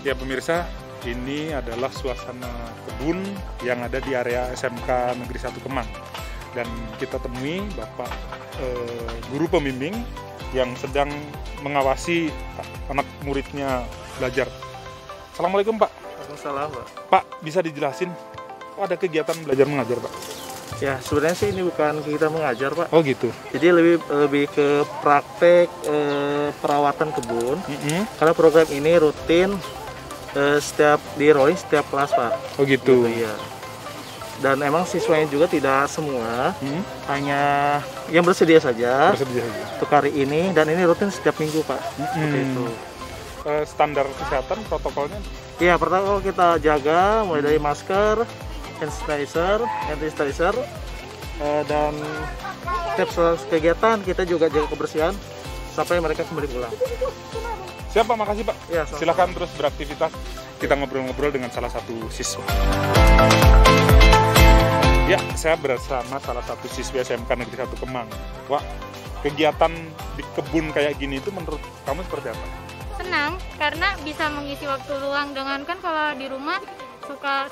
Ya pemirsa, ini adalah suasana kebun yang ada di area SMK Negeri 1 Kemang. Dan kita temui Bapak guru pembimbing yang sedang mengawasi anak muridnya belajar. Assalamualaikum Pak. Waalaikumsalam Pak. Pak, bisa dijelasin ada kegiatan belajar mengajar Pak? Ya sebenarnya sih ini bukan kita mengajar Pak. Oh gitu. Jadi lebih ke praktek perawatan kebun. Karena program ini rutin setiap di rolling setiap kelas Pak. Oh gitu. Iya. Dan emang siswanya juga tidak semua, hanya yang bersedia saja. Bersedia saja. Untuk hari ini dan ini rutin setiap minggu Pak. Seperti itu. Standar kesehatan protokolnya? Iya, protokol kita jaga mulai dari masker, hand sanitizer, dan setiap kegiatan kita juga jaga kebersihan sampai mereka kembali pulang. Siap Pak, makasih Pak. Ya, silakan terus beraktivitas. Kita ngobrol-ngobrol dengan salah satu siswa. Ya, saya bersama salah satu siswi SMK Negeri 1 Kemang. Wah, kegiatan di kebun kayak gini itu menurut kamu seperti apa? Senang karena bisa mengisi waktu luang, dengan kan kalau di rumah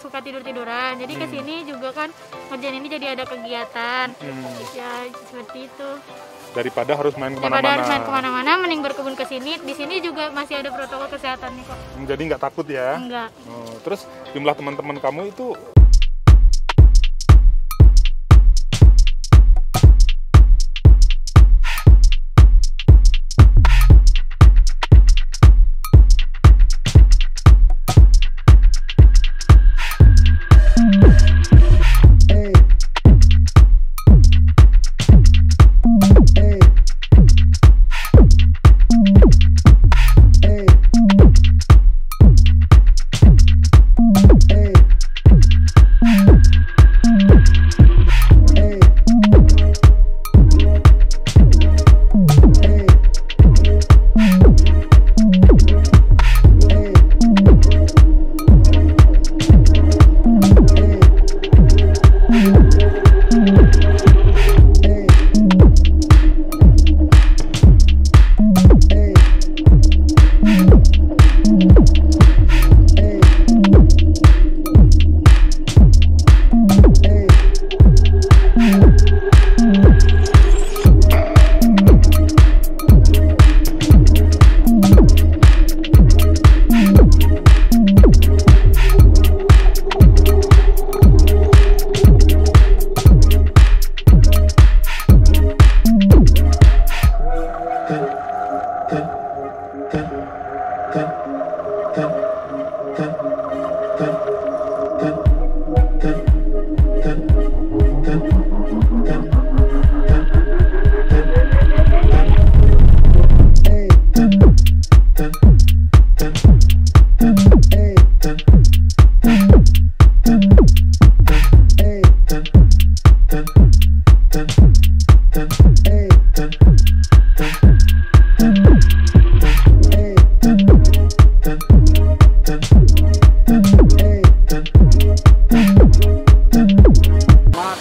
suka tidur-tiduran. Jadi kesini juga kan ngerjain ini jadi ada kegiatan. Ya seperti itu. Daripada harus main kemana-mana. Daripada harus main kemana-mana, mending berkebun ke sini. Di sini juga masih ada protokol kesehatan nih kok. Jadi nggak takut ya? Enggak. Oh, terus jumlah teman-teman kamu itu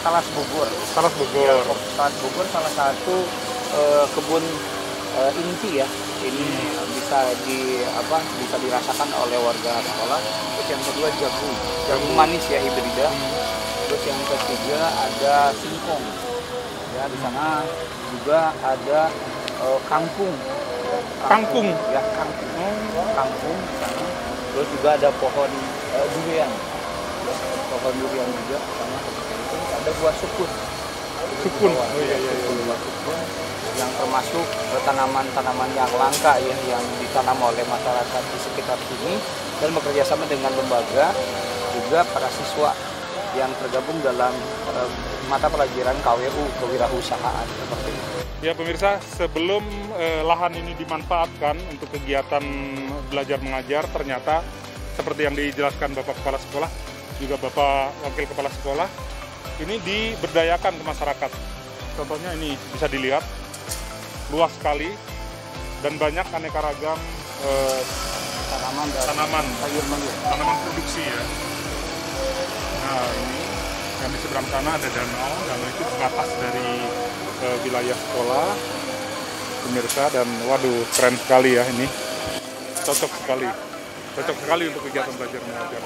Talas Bogor. Ya, Talas Bogor salah satu kebun inti ya. Ini bisa dirasakan oleh warga sekolah. Terus yang kedua jagung manis ya, hibrida. Terus yang ketiga ada singkong. Ya, di sana juga ada kangkung. Kangkung. Ya, kangkung di sana. Terus juga ada pohon durian. Pohon durian juga sama seperti itu. Ada buah sukun. Sukun. Oh iya. Buah sukun yang termasuk tanaman-tanaman yang langka ya, yang ditanam oleh masyarakat di sekitar sini, dan bekerja sama dengan lembaga juga para siswa yang tergabung dalam mata pelajaran KWU, kewirausahaan seperti itu. Ya pemirsa, sebelum lahan ini dimanfaatkan untuk kegiatan belajar mengajar, ternyata seperti yang dijelaskan Bapak Kepala Sekolah, juga Bapak Wakil Kepala Sekolah, ini diberdayakan ke masyarakat. Contohnya ini bisa dilihat, luas sekali dan banyak aneka ragam tanaman produksi ya. Nah ini yang di seberang sana ada danau itu batas dari wilayah sekolah pemirsa, dan waduh keren sekali ya, ini cocok sekali. Cocok sekali untuk kegiatan belajar mengajar.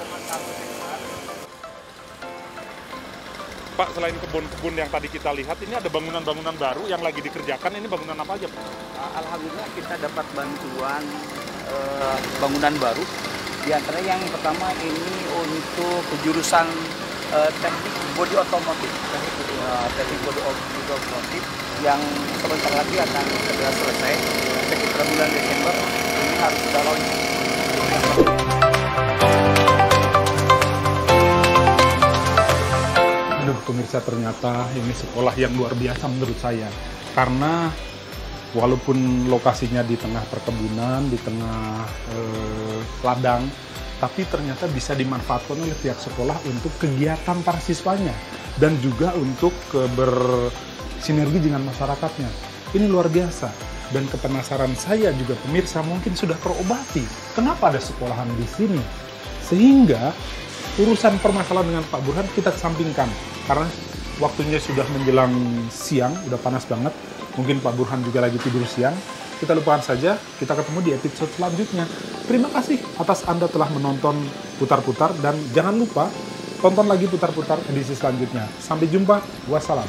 Pak, selain kebun-kebun yang tadi kita lihat, ini ada bangunan-bangunan baru yang lagi dikerjakan. Ini bangunan apa aja, Pak? Alhamdulillah kita dapat bantuan bangunan baru. Di antara yang pertama ini untuk jurusan teknik bodi otomotif, teknik bodi otomotif yang sebentar lagi akan segera selesai. Sekitar bulan Desember ini harus sudah launching. Aduh, pemirsa, ternyata ini sekolah yang luar biasa menurut saya. Karena walaupun lokasinya di tengah perkebunan, di tengah ladang, tapi ternyata bisa dimanfaatkan oleh pihak sekolah untuk kegiatan para siswanya dan juga untuk bersinergi dengan masyarakatnya. Ini luar biasa. Dan kepenasaran saya juga pemirsa mungkin sudah terobati. Kenapa ada sekolahan di sini? Sehingga urusan permasalahan dengan Pak Burhan kita kesampingkan. Karena waktunya sudah menjelang siang, udah panas banget. Mungkin Pak Burhan juga lagi tidur siang. Kita lupakan saja, kita ketemu di episode selanjutnya. Terima kasih atas Anda telah menonton Putar-Putar, dan jangan lupa tonton lagi Putar-Putar edisi selanjutnya. Sampai jumpa, wassalam.